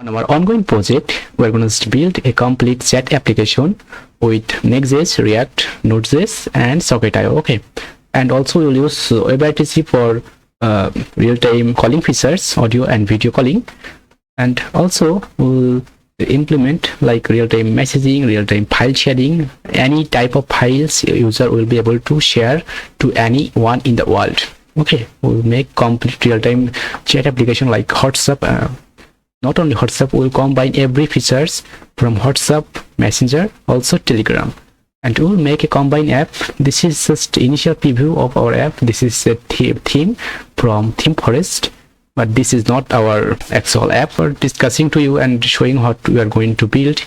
On our ongoing project, we're going to build a complete chat application with Next.js, React, Node.js, and Socket.io. Okay, and also we'll use WebRTC for real-time calling features, audio and video calling, and also we'll implement like real-time messaging, real-time file sharing, any type of files user will be able to share to anyone in the world. Okay, we'll make complete real-time chat application like WhatsApp. Not only WhatsApp, will combine every features from WhatsApp, Messenger, also Telegram, and we'll make a combined app. This is just initial preview of our app. This is a theme from Theme Forest, but this is not our actual app. We're discussing to you and showing what we are going to build.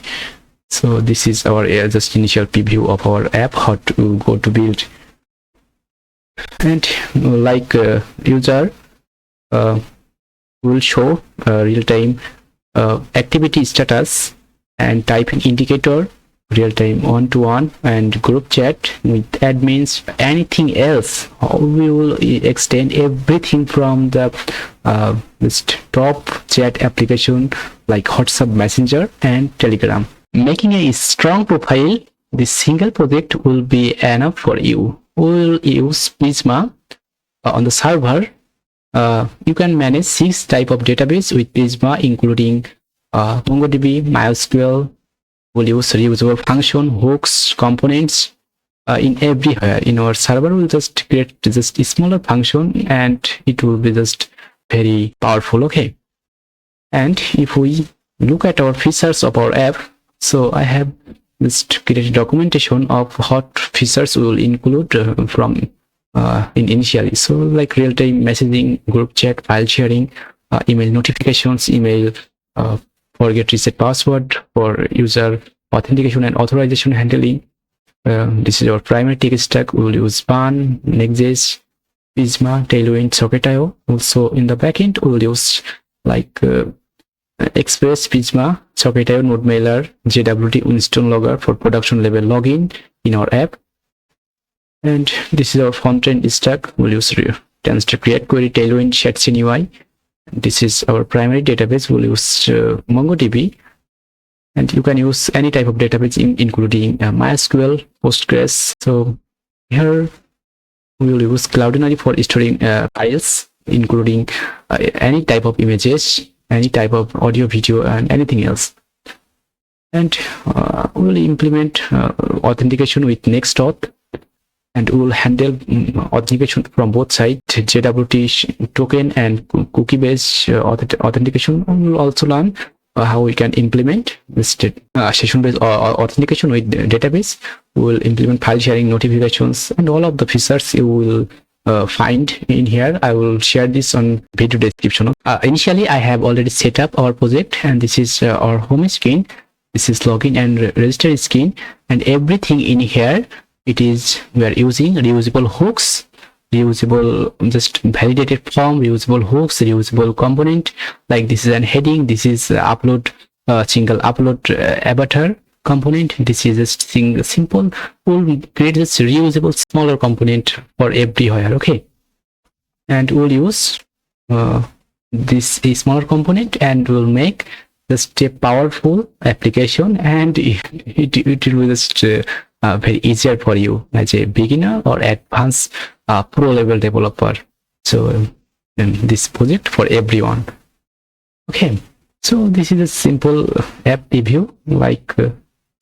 So this is our just initial preview of our app, how to go to build. And like user will show real-time activity status and typing indicator, real-time one-to-one and group chat with admins, anything else. We will extend everything from the this top chat application like WhatsApp, Messenger and Telegram. Making a strong profile, this single project will be enough for you. We will use Prisma on the server. You can manage 6 type of database with Prisma, including MongoDB, MySQL. We'll use reusable function, hooks, components in everywhere. In our server, we'll just create just a smaller function and it will be just very powerful. Okay. And if we look at our features of our app, so I have just created documentation of what features we will include from initially. So like real-time messaging, group chat, file sharing, email notifications, email forget reset password for user authentication and authorization handling. This is our primary tech stack. We will use Span, Next.js, Prisma, Tailwind, Socket.io. Also in the backend, we will use like Express, Prisma, Socket.io, Node Mailer, JWT, Winston Logger for production level login in our app. And this is our front-end stack. We'll use Create Query, Tailwind, Shadescene UI. This is our primary database. We'll use MongoDB, and you can use any type of database including MySQL, Postgres. So here we will use Cloudinary for storing files, including any type of images, any type of audio, video, and anything else. And we'll implement authentication with Next.auth. And we will handle authentication from both sides, JWT token and cookie-based authentication. We will also learn how we can implement this session-based authentication with database. We will implement file sharing, notifications, and all of the features you will find in here. I will share this on video description. Initially, I have already set up our project, and this is our home screen. This is login and register screen, and everything in here. We are using reusable hooks, reusable just validated form, reusable hooks, reusable component. Like this is an heading. This is upload single upload avatar component. This is just simple. We'll create this reusable smaller component for everywhere. Okay, and we'll use this smaller component, and we'll make just a powerful application, and it will just very easier for you as a beginner or advanced pro level developer. So this project for everyone. Okay, so this is a simple app preview, like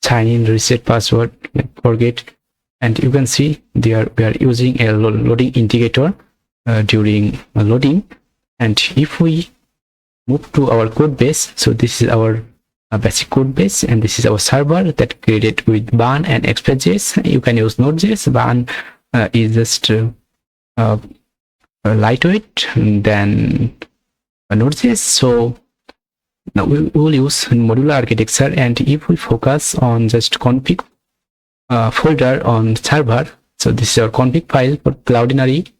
sign in, reset password, forget, and you can see there we are using a loading indicator during loading. And if we move to our code base, so this is our basic code base, and this is our server that created with Ban and Express.js. You can use Node.js. Ban is just lightweight than Node.js. So now we will use modular architecture, and if we focus on just config folder on server, so this is our config file for Cloudinary.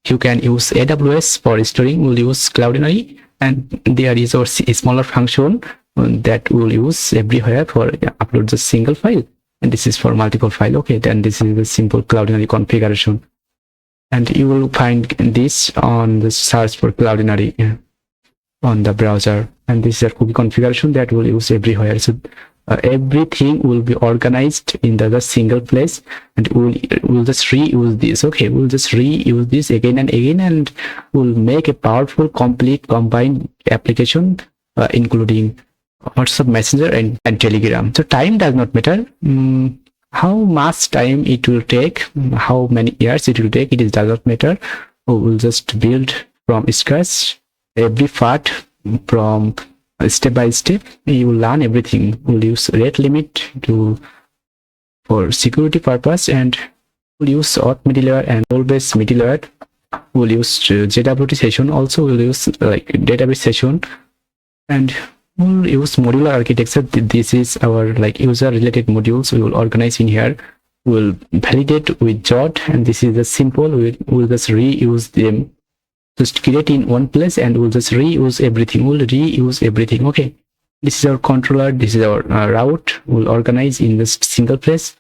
You can use AWS for storing. We'll use Cloudinary, and there is our smaller function that we'll use everywhere for upload the single file, and this is for multiple file. Okay, then this is the simple Cloudinary configuration, and you will find this on the search for Cloudinary. on the browser, and this is a cookie configuration that we'll use everywhere. So everything will be organized in the single place, and we'll just reuse this. Okay, we'll just reuse this again and again, and we'll make a powerful, complete, combined application, including WhatsApp Messenger and Telegram. So time does not matter. How much time it will take, how many years it will take, it does not matter. We'll just build from scratch every part from step by step. You will learn everything. We'll use rate limit for security purpose, and we'll use auth middleware and role-based middleware. We'll use JWT session. Also we'll use like database session, and we'll use modular architecture. This is our like user related modules we will organize in here. We'll validate with Jot, and this is the simple. We'll just reuse them, just create in one place, and we'll just reuse everything. We'll reuse everything. Okay, this is our controller, this is our route. We'll organize in this single place,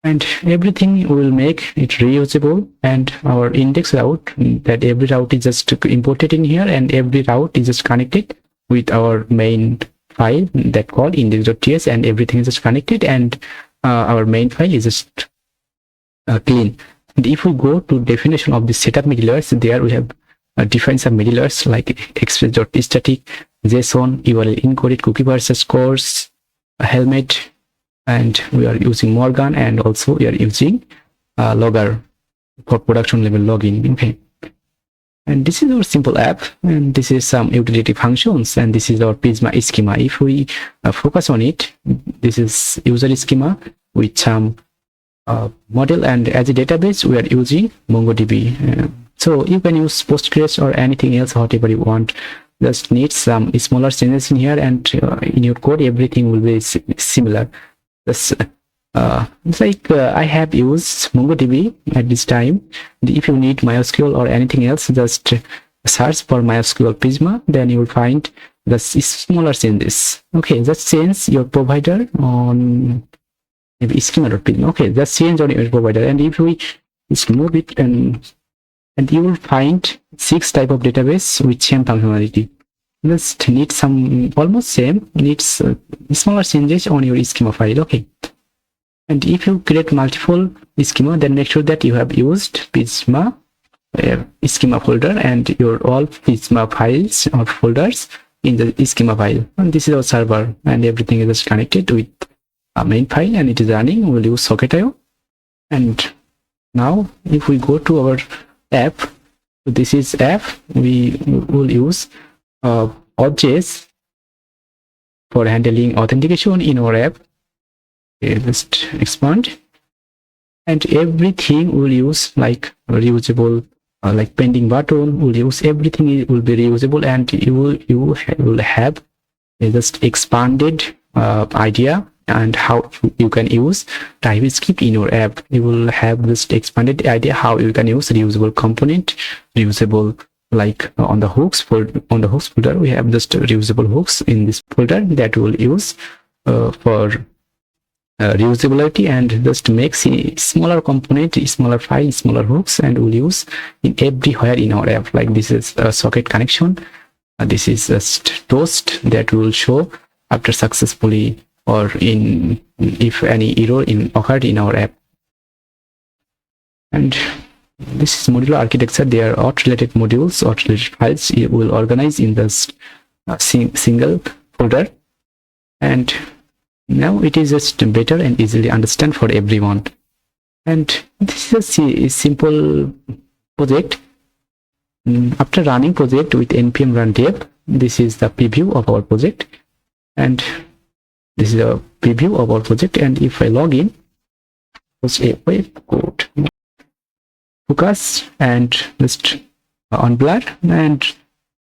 and everything will make it reusable. And our index route, that every route is just imported in here, and every route is just connected with our main file that called index.js, and everything is just connected, and our main file is just clean. And if we go to definition of the setup middlewares, there we have defined some middlewares like express.static, JSON, URL encoded, cookie versus course, helmet, and we are using Morgan, and also we are using Logger for production level login. Okay, and this is our simple app, and this is some utility functions, and this is our Prisma schema. If we focus on it, this is user schema with some model, and as a database we are using MongoDB. So you can use Postgres or anything else, whatever you want. Just need some smaller changes in here, and in your code everything will be similar. It's like I have used MongoDB at this time. If you need MySQL or anything else, just search for MySQL Prisma, then you will find the smaller changes. Okay, just change your provider on maybe schema.prisma. Okay, just change on your provider, and if we just move it, and you will find 6 type of database with same functionality. Just need some almost same, needs smaller changes on your schema file. Okay, and if you create multiple schema, then make sure that you have used Prisma schema folder and your all Prisma files or folders in the schema file. And this is our server, and everything is just connected with a main file, and it is running. We'll use Socket.io. And now if we go to our app, so this is app, we will use Auth.js for handling authentication in our app. Okay, just expand, and everything will use like reusable, like pending button. Will use everything. It will be reusable, and you will have a just expanded idea and how you can use TypeScript in your app. You will have this expanded idea how you can use reusable component, reusable like on the hooks folder. We have just reusable hooks in this folder that we'll use for reusability, and just make smaller component, smaller file, smaller hooks, and we'll use in everywhere in our app. Like this is a socket connection. This is just toast that will show after successfully, or in if any error occurred in our app. And this is modular architecture. There are auth related modules, auth related files. It will organize in this single folder, and now it is just better and easily understand for everyone. And this is a simple project. After running project with npm run dev, this is the preview of our project, and this is a preview of our project. And if I log in, it's a AWebCode focus, and just on blur, and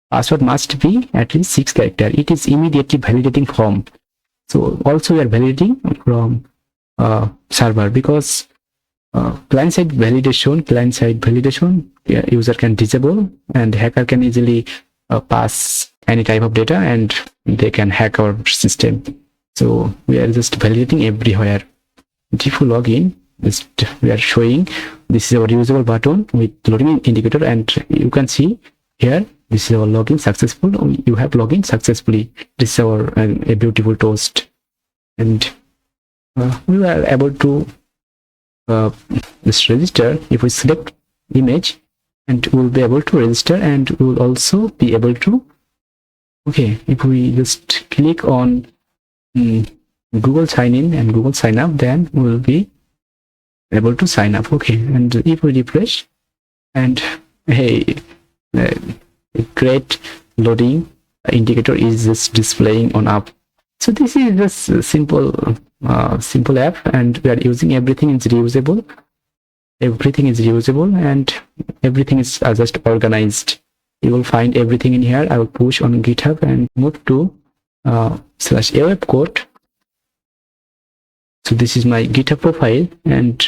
password must be at least 6 characters. It is immediately validating from. So also we are validating from server, because client-side validation, user can disable, and hacker can easily pass any type of data, and they can hack our system. So we are just validating everywhere. If you log in, we are showing this is our reusable button with loading indicator, and you can see here This is our login successful. You have login successfully. This is our a beautiful toast, and we were able to just register. If we select image, and we'll be able to register, and we'll also be able to, okay, if we just click on Google sign in and Google sign up, then we'll be able to sign up. Okay, and if we refresh, and hey, a great loading indicator is just displaying on up. So this is just a simple app, and we are using everything is reusable. Everything is reusable, and everything is just organized. You will find everything in here. I will push on GitHub and move to /AWebCode. So this is my GitHub profile, and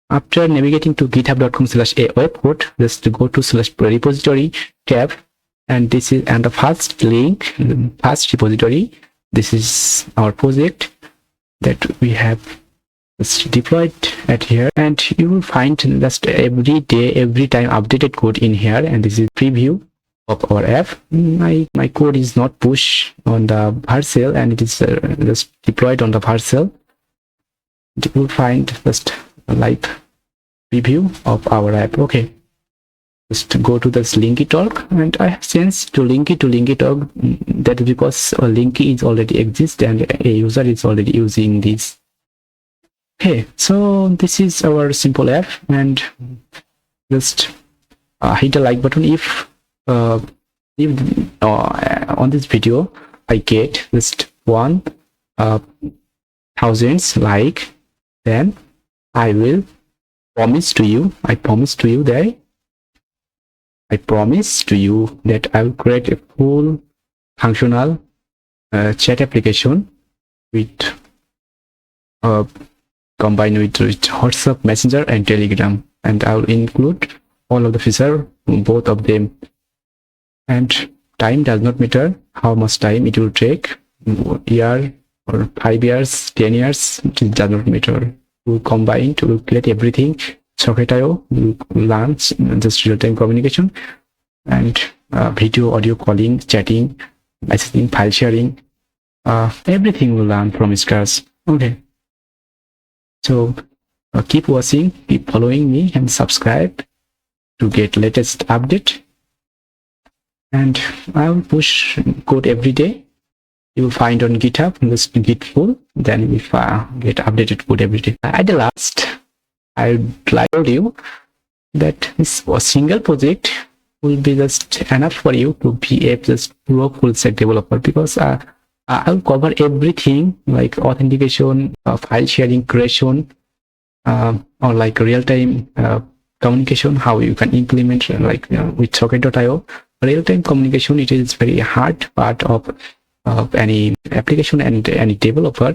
after navigating to github.com/AWebCode, just go to /repository tab, and this is the first link, first repository. This is our project that we have deployed at here, and you will find just every day, every time updated code in here. And this is preview of our app. My code is not pushed on the Vercel, and it is just deployed on the Vercel. You will find just a live preview of our app. Okay, just go to this Linky.org, and I have changed to Linky.org. That is because a Linky is already exists, and a user is already using this. Okay, so this is our simple app, and just hit the like button if on this video I get just 1,000 like, then I will promise to you that I will create a full functional chat application with combined with WhatsApp, Messenger, and Telegram, and I will include all of the features, both of them. And time does not matter how much time it will take, year or 5 years, 10 years, it does not matter. We'll combine to create everything. Socket.io will launch just real-time communication, and video, audio calling, chatting, messaging, file sharing, everything will learn from scratch. Okay, so keep watching, keep following me, and subscribe to get latest update. And I will push code every day. You will find on GitHub, just git pull, then we get updated code every day. At the last, I would like to tell you that this single project will be just enough for you to be a just pro full stack developer, because I will cover everything like authentication, file sharing, creation, or like real-time communication, how you can implement with Socket.io. Real-time communication, it is very hard part of any application and any developer,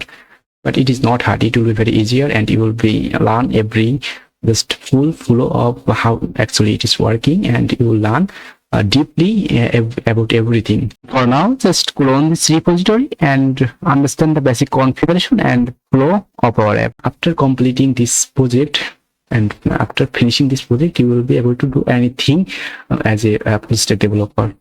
but it is not hard. It will be very easier, and you will be learn every just full flow of how actually it is working, and you will learn deeply about everything. For now, just clone this repository and understand the basic configuration and flow of our app. After completing this project and after finishing this project, you will be able to do anything as a full stack developer.